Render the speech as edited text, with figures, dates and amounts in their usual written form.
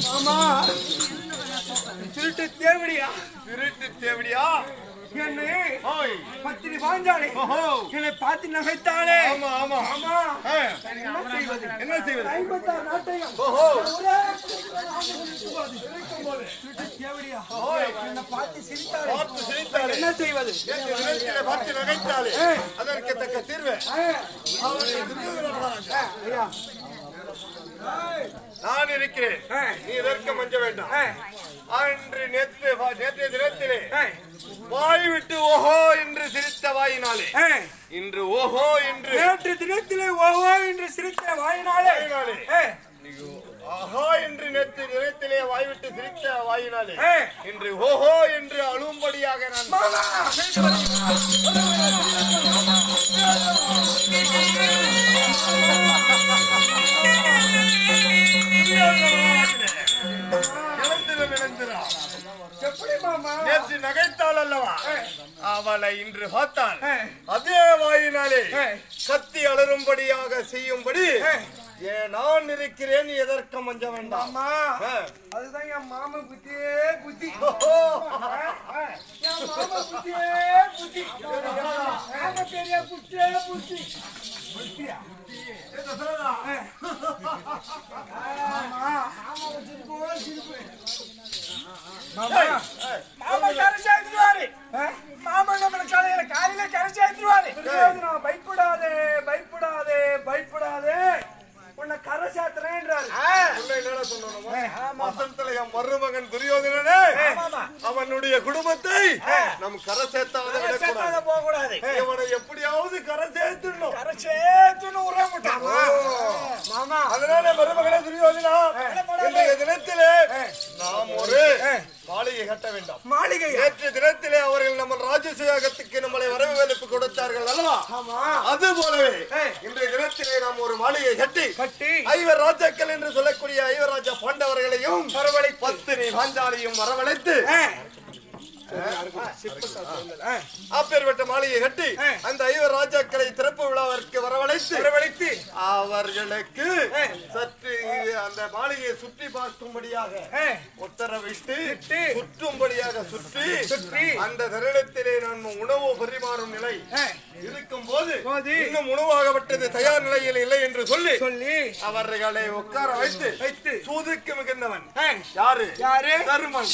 மாமா திருட்டு தேவடியா என்னை பத்தினி பாஞ்சாலே என்னை பார்த்து நகைத்தாளே. ஆமா ஆமா ஆமா என்ன செய்வது 56 நாட்டையும் தேவடியா என்னை பார்த்து சிரித்தாளே. என்ன செய்வது? பார்த்து நகைத்தாளே அதற்கு தக்க தீர்வு நான் இருக்கிறேன். நீ இதற்கு மஞ்ச வேண்டாம். அன்று நேற்றைய தினத்திலே வாய் விட்டு ஓஹோ என்று சிரித்த வாயினாலே இன்று ஓஹோ என்று நேற்று தினத்திலே ஓஹோ என்று சிரித்த வாயினாலே ஆஹா என்று நேற்று தினத்திலே வாய் விட்டு சிரித்த வாயினாலே இன்று ஓஹோ என்று அழும்படியாக நான் நேற்று நகைத்தாள் அல்லவா அவளை இன்று பார்த்தாள் அதே வாயினாலே கத்தி அலரும்படியாக செய்யும்படி நான் இருக்கிறேன். எதற்கு மஞ்ச வேண்டாம். அதுதான் என் மாமன் புத்தியே புத்தி. என் மாமன் புத்தியே புத்தி. பெரிய புத்தியே புத்தி. மாமா கரை சேர்த்துருவாரு. மாமா நம்மள காலையில கரை சேர்த்துருவாரு. பயப்படாதே பயப்படாதே பயப்படாதே உன்னை கரை சேர்த்துறேன்றாரு. மருமகன் துரியோதனனே அவனுடைய குடும்பத்தை நம் கரை சேர்த்தாத போக கூடாது. இவனை எப்படியாவது கரை சேர்த்துடணும். கரை சேர்த்துன்னு உறவிட்டான் மாமா. அதனால மருமகனே துரியோதனா இன்றைய தினத்திலே நாம் ஒரு மாளிகை கட்ட வேண்டும். மாளிகை நேற்று தினத்திலே அவர்கள் நம்ம ராஜசேகத்துக்கு நம்மளை வரவேற்பு கொடுத்தார்கள் அல்லவா? அது போலவே இன்றைய தினத்திலே நாம் ஒரு மாளிகை கட்டி ஐவர் ராஜாக்கள் என்று சொல்லக்கூடிய ஐவர் ராஜா பாண்டவர்களையும் வரவழைத்து பத்தினி பாஞ்சாலியும் வரவழைத்து அப்பேற்பட்ட மாளிகை கட்டி அந்த ஐவர் ராஜாக்களை திறப்பு விழாவிற்கு வரவழைத்து அவர்களுக்கு சற்று அந்த மாளிகையை சுற்றி பார்க்கும்படியாக உத்தரவிட்டு சுற்றும்படியாக சுற்றி அந்த தருணத்திலே நான் உணவு பரிமாறும் நிலை இருக்கும் போது இன்னும் உணவாகப்பட்டது தயார் நிலையில் இல்லை என்று சொல்லி அவர்களை உட்கார வைத்து சூதுக்கு மிகுந்தவன் யாரு? தருமன்.